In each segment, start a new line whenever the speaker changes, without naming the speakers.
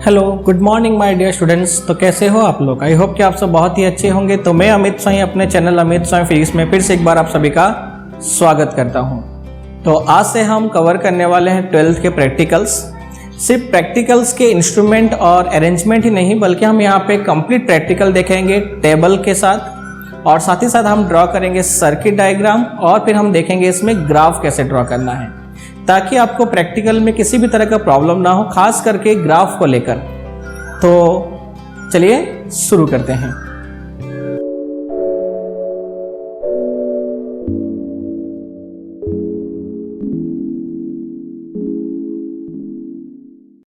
Hello good morning my dear students. तो कैसे हो आप लोग? आई होप कि आप सब बहुत ही अच्छे होंगे। तो मैं अमित स्वाई अपने चैनल अमित स्वाई फिजिक्स में फिर से एक बार आप सभी का स्वागत करता हूं। तो आज से हम कवर करने वाले हैं 12th के प्रैक्टिकल्स। सिर्फ प्रैक्टिकल्स के इंस्ट्रूमेंट और अरेंजमेंट ही नहीं, बल्कि हम यहाँ पे कंप्लीट प्रैक्टिकल देखेंगे टेबल के साथ, और साथ ही साथ हम ड्रॉ करेंगे सर्किट डायग्राम, और फिर हम देखेंगे इसमें ग्राफ कैसे ड्रॉ करना है, ताकि आपको प्रैक्टिकल में किसी भी तरह का प्रॉब्लम ना हो, खास करके ग्राफ को लेकर। तो चलिए शुरू करते हैं।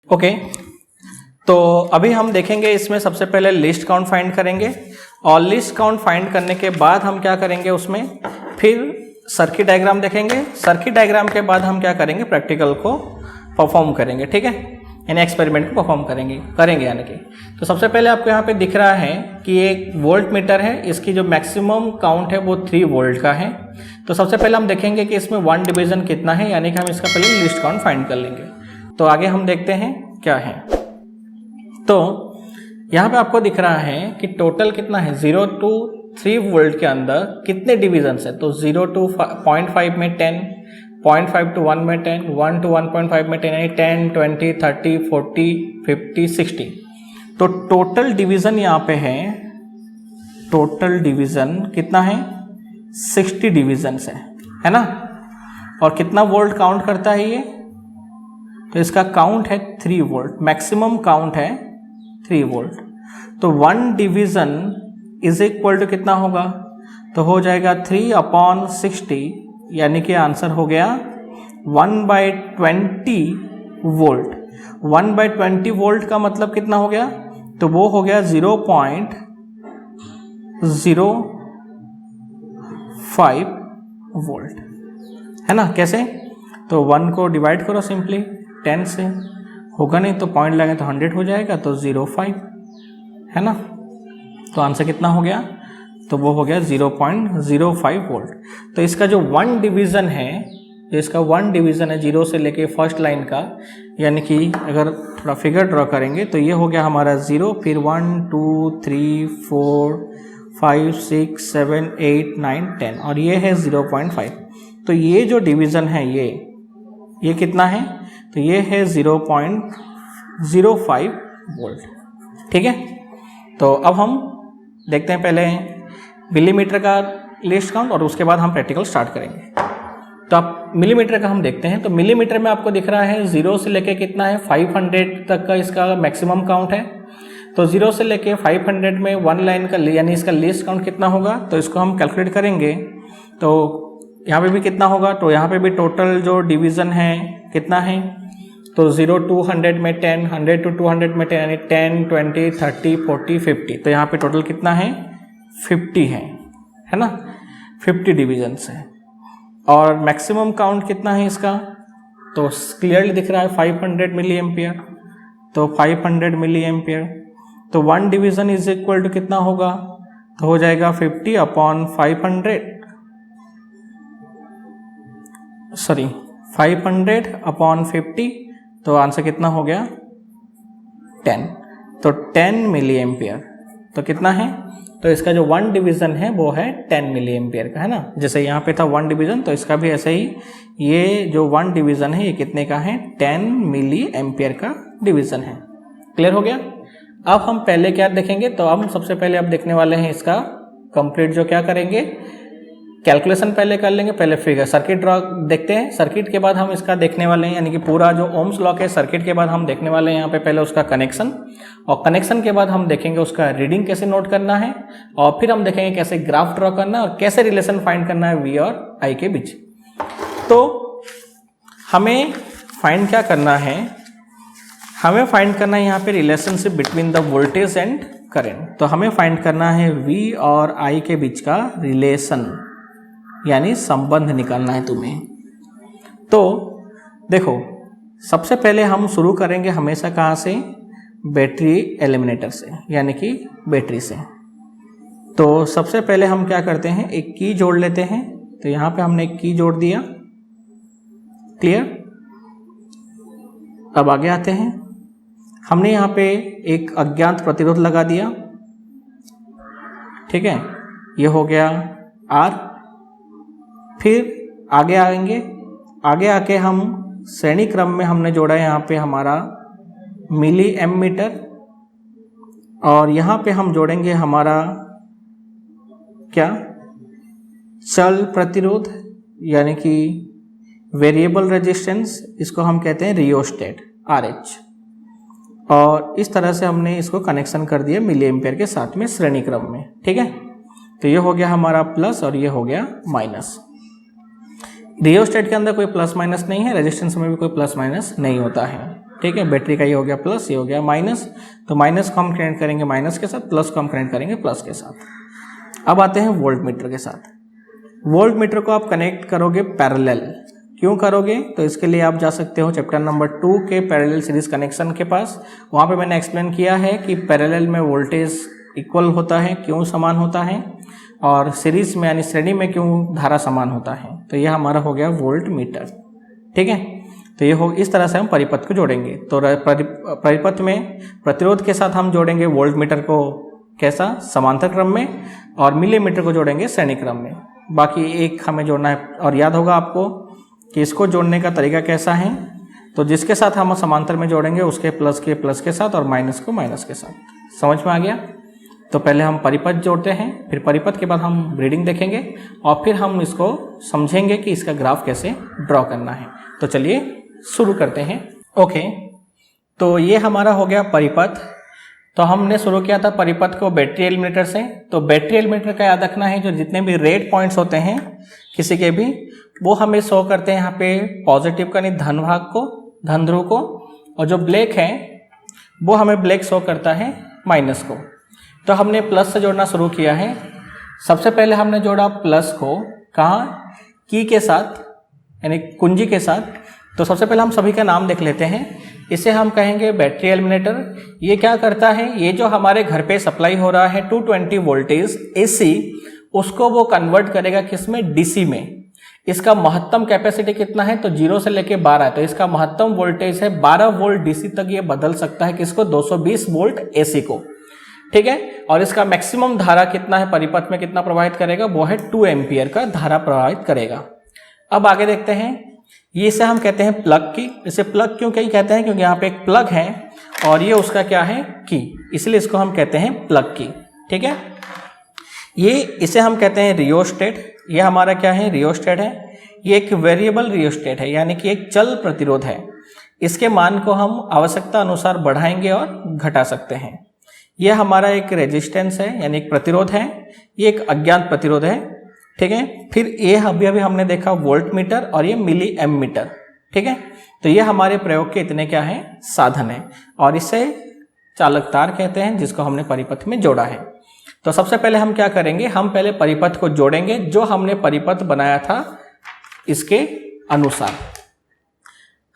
ओके, तो अभी हम देखेंगे इसमें सबसे पहले लिस्ट काउंट फाइंड करेंगे, और लिस्ट काउंट फाइंड करने के बाद हम क्या करेंगे, उसमें फिर सर्किट डायग्राम देखेंगे। सर्किट डायग्राम के बाद हम क्या करेंगे, प्रैक्टिकल को परफॉर्म करेंगे, ठीक है, यानी एक्सपेरिमेंट को परफॉर्म करेंगे यानी कि। तो सबसे पहले आपको यहाँ पे दिख रहा है कि एक वोल्ट मीटर है, इसकी जो मैक्सिमम काउंट है वो 3 वोल्ट का है। तो सबसे पहले हम देखेंगे कि इसमें 1 डिवीजन कितना है, यानी कि हम इसका पहले लिस्ट काउंट फाइंड कर लेंगे। तो आगे हम देखते हैं क्या है। तो यहाँ पे आपको दिख रहा है कि टोटल कितना है, 0 to 3 वोल्ट के अंदर कितने डिविजन है। तो 0 to 0.5 में 10, 0.5 to 1 में 10, 1 to 1.5 में 10, यानी 10, 20, 30, 40, 50, 60। तो टोटल डिवीजन यहाँ पे है, टोटल डिवीजन कितना है, 60 डिविजन है ना। और कितना वोल्ट काउंट करता है ये, तो इसका काउंट है 3 वोल्ट, मैक्सिमम काउंट है 3 वोल्ट। तो 1 डिवीजन इज इक्वल टू कितना होगा, तो हो जाएगा 3/60, यानी कि आंसर हो गया 1/20 वोल्ट। 1/20 वोल्ट का मतलब कितना हो गया, तो वो हो गया 0.05 वोल्ट, है ना। कैसे, तो 1 को डिवाइड करो सिंपली 10 से, होगा नहीं तो पॉइंट लगे तो 100 हो जाएगा, तो 0.5 है ना। तो आंसर कितना हो गया, तो वो हो गया 0.05 वोल्ट। तो इसका जो 1 डिवीजन है, जो इसका 1 डिवीजन है 0 से लेके फर्स्ट लाइन का, यानी कि अगर थोड़ा फिगर ड्रॉ करेंगे तो ये हो गया हमारा 0, फिर 1 2 3 4 5 6 7 8 9 10, और ये है 0.5। तो ये जो डिवीजन है ये कितना है, तो ये है 0.05 वोल्ट, ठीक है। तो अब हम देखते हैं पहले मिलीमीटर का लिस्ट काउंट, और उसके बाद हम प्रैक्टिकल स्टार्ट करेंगे। तो आप मिलीमीटर का हम देखते हैं। तो मिलीमीटर में आपको दिख रहा है 0 से लेके कितना है, 500 तक का इसका मैक्सिमम काउंट है। तो 0 से लेके 500 में 1 लाइन का, यानी इसका लिस्ट काउंट कितना होगा, तो इसको हम कैलकुलेट करेंगे। तो यहाँ पे भी कितना होगा, तो यहाँ पे भी टोटल जो डिवीज़न है कितना है, तो 0 to 100 में 10, 100 to 200 में 10, यानी 10, 20, 30, 40, 50। तो यहाँ पे टोटल कितना है, 50 है ना, 50 डिविजन्स है। और मैक्सिमम काउंट कितना है इसका, तो क्लियरली दिख रहा है 500 मिली एम्पियर। तो 500 मिली एम्पियर, तो 1 डिवीजन इज इक्वल टू कितना होगा, तो हो जाएगा 500/50। तो आंसर कितना हो गया, 10। तो 10 मिली एम्पियर, तो कितना है, तो इसका जो 1 डिवीजन है वो है 10 मिली एम्पियर का, है ना। जैसे यहाँ पे था 1 डिवीजन, तो इसका भी ऐसे ही ये जो 1 डिवीजन है ये कितने का है, 10 मिली एम्पियर का डिवीजन है। क्लियर हो गया। अब हम पहले क्या देखेंगे, तो हम सबसे पहले अब देखने वाले हैं इसका कंप्लीट, जो क्या करेंगे, कैलकुलेशन पहले कर लेंगे, पहले फिगर सर्किट ड्रॉ देखते हैं। सर्किट के बाद हम इसका देखने वाले हैं, यानी कि पूरा जो ओम्स लॉ है, सर्किट के बाद हम देखने वाले हैं यहाँ पे पहले उसका कनेक्शन, और कनेक्शन के बाद हम देखेंगे उसका रीडिंग कैसे नोट करना है, और फिर हम देखेंगे कैसे ग्राफ ड्रॉ करना है, और कैसे रिलेशन फाइंड करना है V और I के बीच। तो हमें फाइंड क्या करना है, हमें फाइंड करना है यहाँ पे relationship between the voltage and current. तो हमें फाइंड करना है V और I के बीच का रिलेशन, यानी संबंध निकालना है तुम्हें। तो देखो, सबसे पहले हम शुरू करेंगे हमेशा कहाँ से, बैटरी एलिमिनेटर से, यानी कि बैटरी से। तो सबसे पहले हम क्या करते हैं, एक की जोड़ लेते हैं। तो यहाँ पे हमने एक की जोड़ दिया, क्लियर। अब आगे आते हैं, हमने यहाँ पे एक अज्ञात प्रतिरोध लगा दिया, ठीक है, ये हो गया R। फिर आगे आएंगे, आगे आके हम श्रेणी क्रम में हमने जोड़ा है यहाँ पे हमारा मिली एमीटर, और यहाँ पे हम जोड़ेंगे हमारा क्या, चल प्रतिरोध यानी कि वेरिएबल रेजिस्टेंस, इसको हम कहते हैं रियोस्टेट RH। और इस तरह से हमने इसको कनेक्शन कर दिया मिली एम्पियर के साथ में श्रेणी क्रम में, ठीक है। तो ये हो गया हमारा प्लस और ये हो गया माइनस। रियोस्टेट के अंदर कोई प्लस माइनस नहीं है, रेजिस्टेंस में भी कोई प्लस माइनस नहीं होता है, ठीक है। बैटरी का ये हो गया प्लस, ये हो गया माइनस, तो माइनस को हम कनेक्ट करेंगे माइनस के साथ, प्लस को हम कनेक्ट करेंगे प्लस के साथ। अब आते हैं वोल्ट मीटर के साथ। वोल्ट मीटर को आप कनेक्ट करोगे पैरेलल, क्यों करोगे, तो इसके लिए आप जा सकते हो चैप्टर नंबर 2 के पैरेलल सीरीज कनेक्शन के पास। वहाँ पे मैंने एक्सप्लेन किया है कि पैरेलल में वोल्टेज इक्वल होता है, क्यों समान होता है, और सीरीज में यानी श्रेणी में क्यों धारा समान होता है। तो यह हमारा हो गया वोल्ट मीटर, ठीक है। तो ये हो, इस तरह से हम परिपथ को जोड़ेंगे। तो परिपथ में प्रतिरोध के साथ हम जोड़ेंगे वोल्ट मीटर को, कैसा, समांतर क्रम में, और मिलीमीटर को जोड़ेंगे श्रेणी क्रम में। बाकी एक हमें जोड़ना है, और याद होगा आपको कि इसको जोड़ने का तरीका कैसा है, तो जिसके साथ हम समांतर में जोड़ेंगे उसके प्लस के साथ और माइनस को माइनस के साथ। समझ में आ गया। तो पहले हम परिपथ जोड़ते हैं, फिर परिपथ के बाद हम रीडिंग देखेंगे, और फिर हम इसको समझेंगे कि इसका ग्राफ कैसे ड्रॉ करना है। तो चलिए शुरू करते हैं। ओके, तो ये हमारा हो गया परिपथ। तो हमने शुरू किया था परिपथ को बैटरी एलिमिनेटर से। तो बैटरी एलिमिनेटर का याद रखना है, जो जितने भी रेड पॉइंट्स होते हैं किसी के भी, वो हमें शो करते हैं यहाँ पे पॉजिटिव का, नहीं धन भाग को, धन ध्रुव को, और जो ब्लैक है वो हमें ब्लैक शो करता है माइनस को। तो हमने प्लस से जोड़ना शुरू किया है। सबसे पहले हमने जोड़ा प्लस को, कहाँ, की के साथ यानी कुंजी के साथ। तो सबसे पहले हम सभी का नाम देख लेते हैं। इसे हम कहेंगे बैटरी एलिमिनेटर। ये क्या करता है, ये जो हमारे घर पे सप्लाई हो रहा है 220 वोल्टेज AC, उसको वो कन्वर्ट करेगा किसमें, DC में। इसका महत्तम कैपेसिटी कितना है, तो 0 से लेके 12 है, तो इसका महत्तम वोल्टेज है 12 वोल्ट DC तक ये बदल सकता है, किसको, 220 वोल्ट AC को, ठीक है। और इसका मैक्सिमम धारा कितना है, परिपथ में कितना प्रवाहित करेगा, वो है 2 एम्पियर का धारा प्रवाहित करेगा। अब आगे देखते हैं, ये इसे हम कहते हैं प्लग की। इसे प्लग क्यों कहते हैं, क्योंकि यहाँ पे एक प्लग है और ये उसका क्या है, की, इसलिए इसको हम कहते हैं प्लग की, ठीक है। ये इसे हम कहते हैं रियोस्टेट। ये हमारा क्या है, रियोस्टेट है। ये एक वेरिएबल रियोस्टेट है, यानी कि एक चल प्रतिरोध है। इसके मान को हम आवश्यकता अनुसार बढ़ाएंगे और घटा सकते हैं। यह हमारा एक रेजिस्टेंस है, यानी एक प्रतिरोध है। ये एक अज्ञात प्रतिरोध है, ठीक है। फिर ये अभी हमने देखा वोल्ट मीटर, और ये मिली एम मीटर, ठीक है। तो ये हमारे प्रयोग के इतने क्या है, साधन है, और इसे चालक तार कहते हैं, जिसको हमने परिपथ में जोड़ा है। तो सबसे पहले हम क्या करेंगे, हम पहले परिपथ को जोड़ेंगे, जो हमने परिपथ बनाया था इसके अनुसार।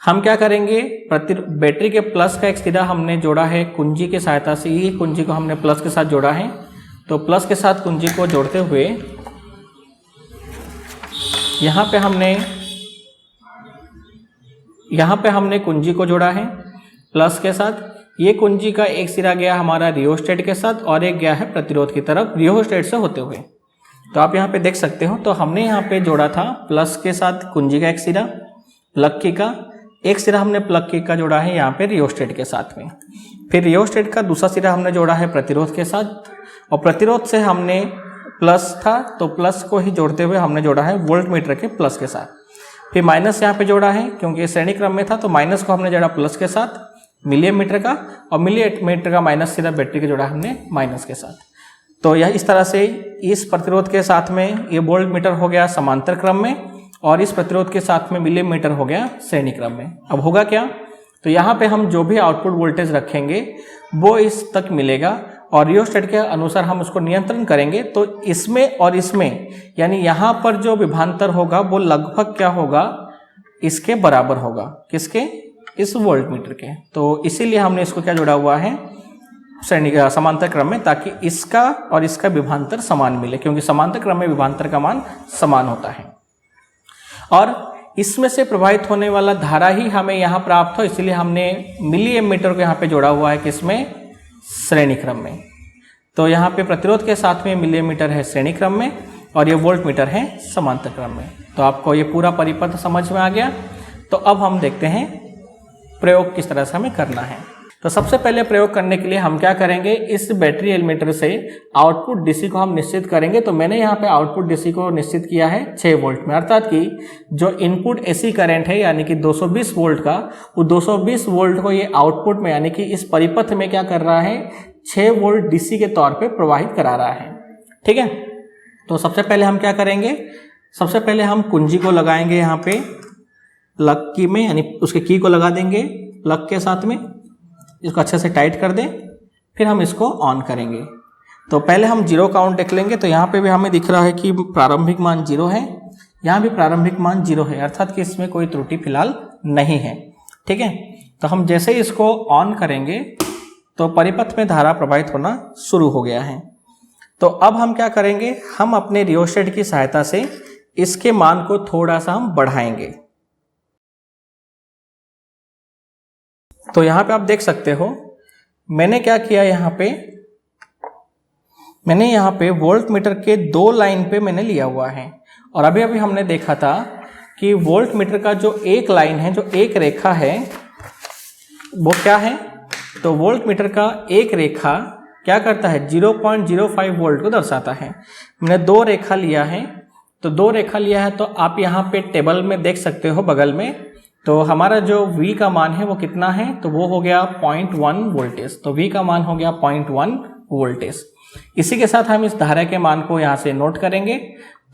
हम क्या करेंगे, बैटरी के प्लस का एक सिरा हमने जोड़ा है कुंजी की सहायता से। ये कुंजी को हमने प्लस के साथ जोड़ा है। तो प्लस के साथ कुंजी को जोड़ते हुए यहाँ पे हमने कुंजी को जोड़ा है प्लस के साथ। ये कुंजी का एक सिरा गया हमारा रियोस्टेट के साथ, और एक गया है प्रतिरोध की तरफ रियोस्टेट से होते हुए। तो आप यहाँ पे देख सकते हो, तो हमने यहाँ पे जोड़ा था प्लस के साथ कुंजी का एक सिरा, प्लग की का एक सिरा हमने प्लग की का जोड़ा है यहाँ पे रियोस्टेट के साथ में। फिर रियोस्टेट का दूसरा सिरा हमने जोड़ा है प्रतिरोध के साथ, और प्रतिरोध से हमने प्लस था तो प्लस को ही जोड़ते हुए हमने जोड़ा है वोल्ट मीटर के प्लस के साथ। फिर माइनस यहाँ पे जोड़ा है, क्योंकि श्रेणी क्रम में था, तो माइनस को हमने जोड़ा प्लस के साथ मिली मीटर का, और मिली मीटर का माइनस सिरा बैटरी के जोड़ा हमने माइनस के साथ। तो यह इस तरह से इस प्रतिरोध के साथ में ये वोल्ट मीटर हो गया समांतर क्रम में, और इस प्रतिरोध के साथ में मिली मीटर हो गया श्रेणी क्रम में। अब होगा क्या, तो यहाँ पे हम जो भी आउटपुट वोल्टेज रखेंगे वो इस तक मिलेगा, और रियोस्टेट के अनुसार हम उसको नियंत्रण करेंगे। तो इसमें और इसमें, यानी यहाँ पर जो विभांतर होगा वो लगभग क्या होगा, इसके बराबर होगा, किसके, इस वोल्ट मीटर के। तो इसीलिए हमने इसको क्या जोड़ा हुआ है, श्रेणी समांतर क्रम में, ताकि इसका और इसका विभांतर समान मिले, क्योंकि समांतर क्रम में विभांतर का मान समान होता है। और इसमें से प्रवाहित होने वाला धारा ही हमें यहाँ प्राप्त हो, इसलिए हमने मिली एमीटर को यहाँ पे जोड़ा हुआ है किसमें, श्रेणी क्रम में। तो यहाँ पे प्रतिरोध के साथ में मिली एमीटर है श्रेणी क्रम में और ये वोल्ट मीटर है समांतर क्रम में। तो आपको ये पूरा परिपथ समझ में आ गया। तो अब हम देखते हैं प्रयोग किस तरह से हमें करना है। तो सबसे पहले प्रयोग करने के लिए हम क्या करेंगे, इस बैटरी एलीमेटर से आउटपुट डीसी को हम निश्चित करेंगे। तो मैंने यहाँ पे आउटपुट डीसी को निश्चित किया है 6 वोल्ट में, अर्थात कि जो इनपुट एसी करंट है यानी कि 220 वोल्ट का, वो 220 वोल्ट को ये आउटपुट में यानी कि इस परिपथ में क्या कर रहा है, 6 वोल्ट डीसी के तौर पर प्रवाहित करा रहा है। ठीक है, तो सबसे पहले हम क्या करेंगे, सबसे पहले हम कुंजी को लगाएंगे यहाँ पे प्लग की में, यानी उसके की को लगा देंगे प्लग के साथ में, इसको अच्छे से टाइट कर दें। फिर हम इसको ऑन करेंगे। तो पहले हम 0 काउंट देख लेंगे। तो यहाँ पे भी हमें दिख रहा है कि प्रारंभिक मान 0 है, यहाँ भी प्रारंभिक मान 0 है, अर्थात कि इसमें कोई त्रुटि फिलहाल नहीं है। ठीक है, तो हम जैसे ही इसको ऑन करेंगे तो परिपथ में धारा प्रवाहित होना शुरू हो गया है। तो अब हम क्या करेंगे, हम अपने रियोस्टेट की सहायता से इसके मान को थोड़ा सा हम बढ़ाएंगे। तो यहाँ पे आप देख सकते हो मैंने क्या किया, मैंने यहाँ पे वोल्ट मीटर के 2 लाइन पे मैंने लिया हुआ है। और अभी अभी हमने देखा था कि वोल्ट मीटर का जो एक लाइन है, जो एक रेखा है, वो क्या है, तो वोल्ट मीटर का एक रेखा क्या करता है, 0.05 वोल्ट को दर्शाता है। मैंने 2 रेखा लिया है। तो 2 रेखा लिया है तो आप यहाँ पे टेबल में देख सकते हो बगल में। तो हमारा जो V का मान है वो कितना है, तो वो हो गया 0.1 वोल्टेज। तो V का मान हो गया 0.1 वोल्टेज। इसी के साथ हम इस धारा के मान को यहाँ से नोट करेंगे।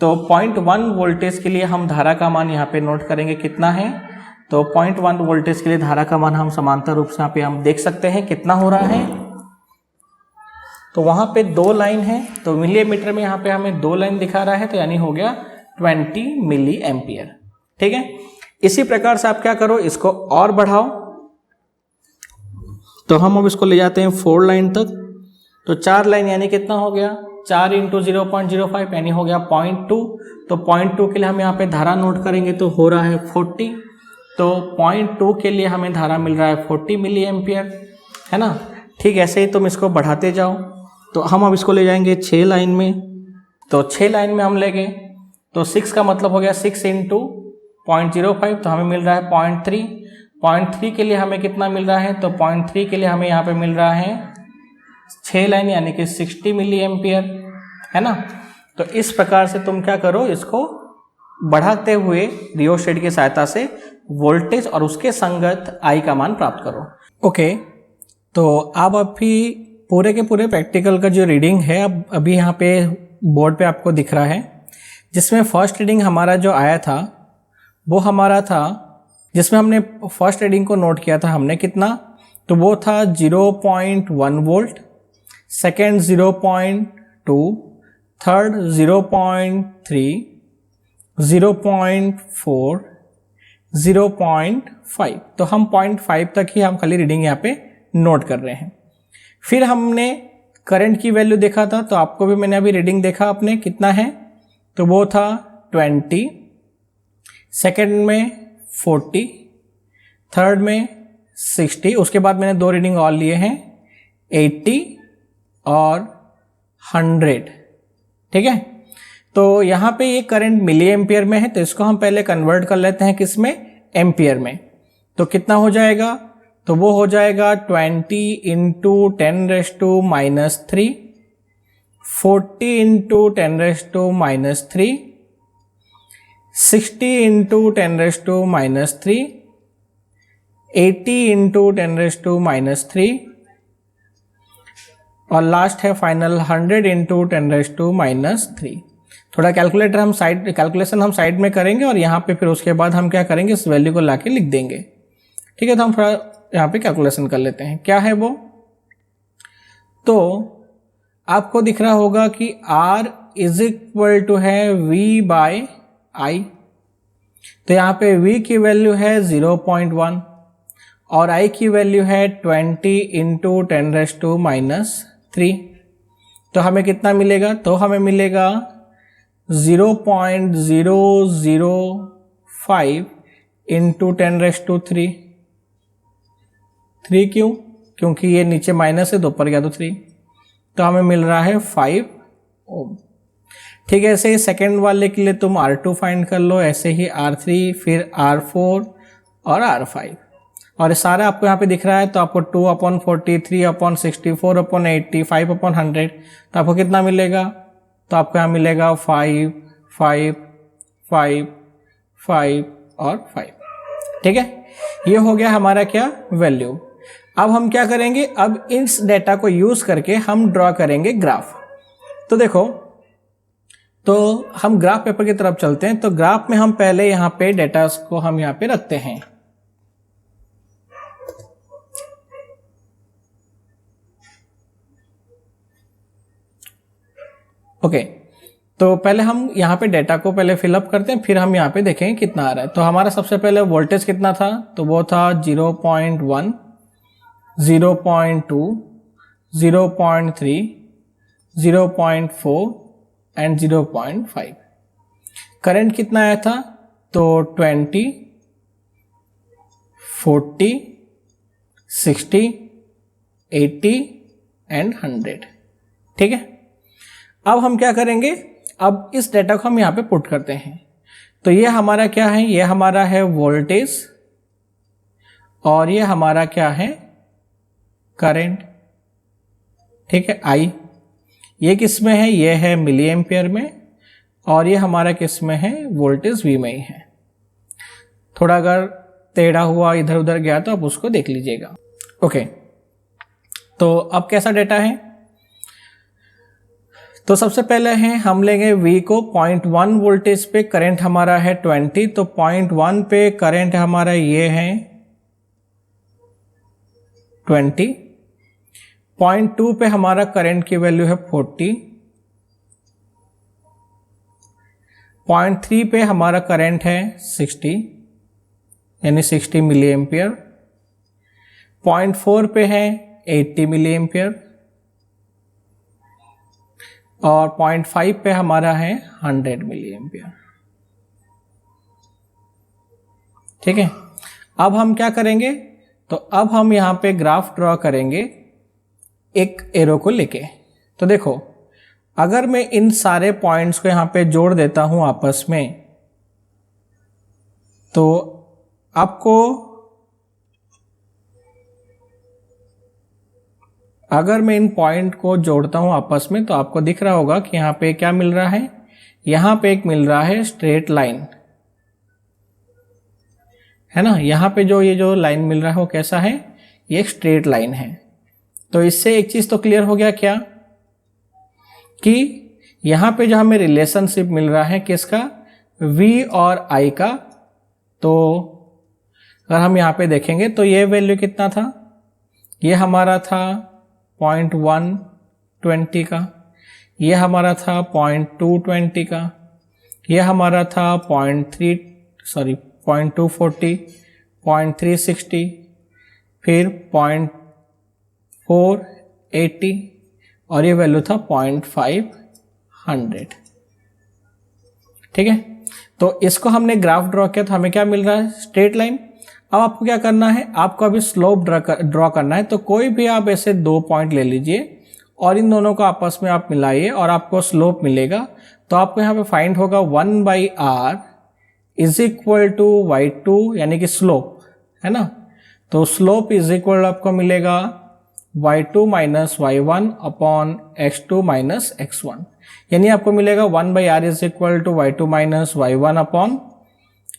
तो 0.1 वोल्टेज के लिए हम धारा का मान यहाँ पे नोट करेंगे कितना है। तो 0.1 वोल्टेज के लिए धारा का मान हम समांतर रूप से यहाँ पे हम देख सकते हैं कितना हो रहा है। तो वहाँ पे 2 लाइन है, तो मिलीमीटर में यहाँ पे हमें 2 लाइन दिखा रहा है, तो यानी हो गया 20 मिली एम्पियर। ठीक है, इसी प्रकार से आप क्या करो, इसको और बढ़ाओ। तो हम अब इसको ले जाते हैं 4 लाइन तक। तो 4 लाइन यानी कितना हो गया, 4 × 0.05 यानी हो गया 0.2। तो 0.2 के लिए हम यहाँ पे धारा नोट करेंगे तो हो रहा है 40। तो 0.2 के लिए हमें धारा मिल रहा है 40 मिली एम्पियर, है ना। ठीक ऐसे ही तुम इसको बढ़ाते जाओ। तो हम अब इसको ले जाएंगे 6 लाइन में। तो 6 लाइन में हम ले गए तो 6 का मतलब हो गया 6 × 0.05, तो हमें मिल रहा है 0.3। 0.3 के लिए हमें कितना मिल रहा है, तो 0.3 के लिए हमें यहाँ पे मिल रहा है 6 लाइन यानी कि 60 मिली एम्पियर, है ना। तो इस प्रकार से तुम क्या करो, इसको बढ़ाते हुए रियोस्टेट की सहायता से वोल्टेज और उसके संगत आई का मान प्राप्त करो। ओके, तो अब अभी पूरे के पूरे प्रैक्टिकल का जो रीडिंग है अब अभी यहाँ पे बोर्ड पे आपको दिख रहा है, जिसमें फर्स्ट रीडिंग हमारा जो आया था वो हमारा था, जिसमें हमने फर्स्ट रीडिंग को नोट किया था हमने कितना, तो वो था 0.1 वोल्ट, सेकेंड 0.2, थर्ड 0.3, 0.4, 0.5। तो हम 0.5 तक ही हम खाली रीडिंग यहाँ पे नोट कर रहे हैं। फिर हमने करंट की वैल्यू देखा था, तो आपको भी मैंने अभी रीडिंग देखा आपने कितना है, तो वो था 20, सेकेंड में 40, थर्ड में 60। उसके बाद मैंने 2 रीडिंग और लिए हैं 80 और 100। ठीक है, तो यहाँ पे ये करंट मिली एम्पियर में है, तो इसको हम पहले कन्वर्ट कर लेते हैं किसमें, एम्पियर में। तो कितना हो जाएगा, तो वो हो जाएगा 20 × 10⁻⁻3, 40 × 10⁻⁻3, 60 × 10⁻⁻3, 80 × 10⁻³ और लास्ट है फाइनल 100 × 10⁻3। थोड़ा कैलकुलेशन हम साइड में करेंगे और यहाँ पे फिर उसके बाद हम क्या करेंगे, इस वैल्यू को लाके लिख देंगे। ठीक है, तो हम थोड़ा यहाँ पे कैलकुलेशन कर लेते हैं क्या है वो। तो आपको दिख रहा होगा कि R = है V/I। तो यहाँ पे V की वैल्यू है 0.1 और I की वैल्यू है 20 × 10⁻3। तो हमें कितना मिलेगा, तो हमें मिलेगा 5 इंटू 10⁻³ 3 क्यों? क्योंकि ये नीचे माइनस है तो ऊपर गया तो 3, तो हमें मिल रहा है 5 ओम। ठीक है, ऐसे ही सेकेंड वाले के लिए तुम R2 फाइंड कर लो, ऐसे ही R3, फिर R4 और R5, और सारा आपको यहाँ पे दिख रहा है, तो आपको 2/40, 3/60, 4/80, 5/100, तो आपको कितना मिलेगा? तो आपको यहाँ मिलेगा 5, 5, 5, 5 और 5। ठीक है, ये हो गया हमारा क्या? वैल्यू। अब हम क्या करेंगे? अब इस डेटा को यूज करके हम ड्रॉ करेंगे ग्राफ। तो देखो, तो हम ग्राफ पेपर की तरफ चलते हैं। तो ग्राफ में हम पहले यहाँ पे डेटा को हम यहाँ पे रखते हैं। ओके, तो पहले हम यहाँ पे डेटा को पहले फिलअप करते हैं, फिर हम यहाँ पे देखेंगे कितना आ रहा है। तो हमारा सबसे पहले वोल्टेज कितना था? तो वो था 0.1, 0.2, 0.3, 0.4 एंड 0.5। करंट कितना आया था? तो 20, 40, 60, 80 एंड 100। ठीक है, अब हम क्या करेंगे? अब इस डेटा को हम यहाँ पे पुट करते हैं। तो ये हमारा क्या है? ये हमारा है वोल्टेज, और ये हमारा क्या है? करंट। ठीक है, I। ये किस में है? ये है मिली एम्पियर में, और ये हमारा किस में है? वोल्टेज V में ही है। थोड़ा अगर टेढ़ा हुआ, इधर उधर गया तो आप उसको देख लीजिएगा। ओके, तो अब कैसा डेटा है? तो सबसे पहले है हम लेंगे V को 0.1 वोल्टेज पे, करंट हमारा है 20, तो 0.1 पे करंट हमारा ये है 20, 0.2 पे हमारा करंट की वैल्यू है 40, 0.3 पे हमारा करंट है 60 यानी 60 मिली एम्पियर, 0.4 पे है 80 मिली एम्पियर, और 0.5 पे हमारा है 100 मिली एम्पियर। ठीक है, अब हम क्या करेंगे? तो अब हम यहां पे ग्राफ ड्रॉ करेंगे एक एरो को लेके। तो देखो, अगर मैं इन सारे पॉइंट्स को यहां पे जोड़ देता हूं आपस में, तो आपको अगर मैं इन पॉइंट को जोड़ता हूं आपस में, तो आपको दिख रहा होगा कि यहां पे क्या मिल रहा है? यहां पे एक मिल रहा है स्ट्रेट लाइन, है ना। यहां पे ये जो लाइन मिल रहा है वो कैसा है? ये एक स्ट्रेट लाइन है। तो इससे एक चीज तो क्लियर हो गया क्या? कि यहां पे जो हमें रिलेशनशिप मिल रहा है किसका? V और I का। तो अगर हम यहां पे देखेंगे तो ये वैल्यू कितना था? ये हमारा था 0.120 का, ये हमारा था 0.220 का, ये हमारा था 0.240, 0.360, फिर 0.480, और ये वैल्यू था 0.500। ठीक है, तो इसको हमने ग्राफ ड्रॉ किया तो हमें क्या मिल रहा है? Straight line. अब आपको क्या करना है? आपको अभी स्लोप ड्रॉ करना है। तो कोई भी आप ऐसे दो पॉइंट ले लीजिए और इन दोनों को आपस में आप मिलाइए और आपको स्लोप मिलेगा। तो आपको यहाँ पे फाइंड होगा 1/r is equal to y2 यानी कि स्लोप, है ना। तो स्लोप इज इक्वल आपको मिलेगा y2 minus y1 upon x2 minus x1, यानी आपको मिलेगा 1/r is equal to y2 minus y1 upon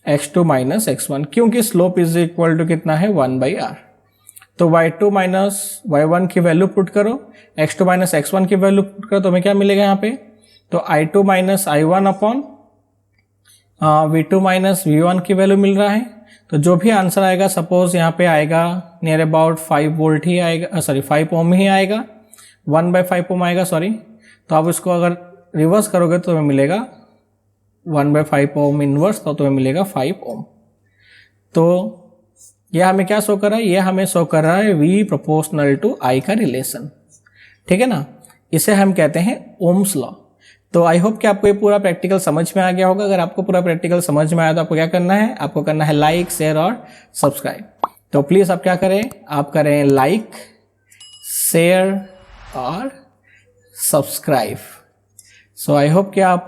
x2 minus x1, क्योंकि स्लोप इज इक्वल टू कितना है? 1/r। तो y2 माइनस y1 की वैल्यू पुट करो, x2 माइनस x1 की वैल्यू पुट करो, तो हमें क्या मिलेगा यहाँ पे? तो i2 minus i1 upon v2 minus v1 की वैल्यू मिल रहा है। तो जो भी आंसर आएगा, सपोज यहाँ पे आएगा नियर अबाउट 5 वोल्ट ही आएगा, सॉरी 5 ओम ही आएगा, 1/5 ओम आएगा, सॉरी। तो आप इसको अगर रिवर्स करोगे तो हमें मिलेगा 1/5 ओम इनवर्स, तो तुम्हें मिलेगा 5 ओम। तो यह हमें क्या शो कर रहा है? यह हमें शो कर रहा है V प्रोपोर्शनल टू I का रिलेशन। ठीक है ना, इसे हम कहते हैं ओम्स लॉ। तो आई होप कि आपको ये पूरा प्रैक्टिकल समझ में आ गया होगा। अगर आपको पूरा प्रैक्टिकल समझ में आया तो आपको क्या करना है, आपको करना है लाइक, शेयर और सब्सक्राइब। तो प्लीज़ आप क्या करें, आप करें लाइक, शेयर और सब्सक्राइब। सो आई होप कि आप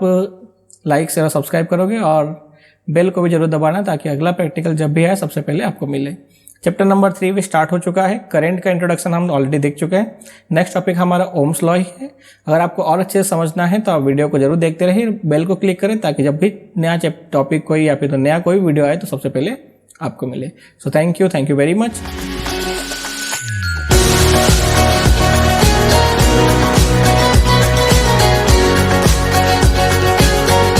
लाइक, शेयर और सब्सक्राइब करोगे और बेल को भी जरूर दबाना ताकि अगला प्रैक्टिकल जब भी आए सबसे पहले आपको मिले। चैप्टर नंबर 3 भी स्टार्ट हो चुका है। करंट का इंट्रोडक्शन हम ऑलरेडी देख चुके हैं। नेक्स्ट टॉपिक हमारा ओम्स लॉ ही है। अगर आपको और अच्छे से समझना है तो आप वीडियो को जरूर देखते रहिए, बेल को क्लिक करें ताकि जब भी नया टॉपिक कोई या फिर तो नया कोई वीडियो आए तो सबसे पहले आपको मिले। So thank you very much.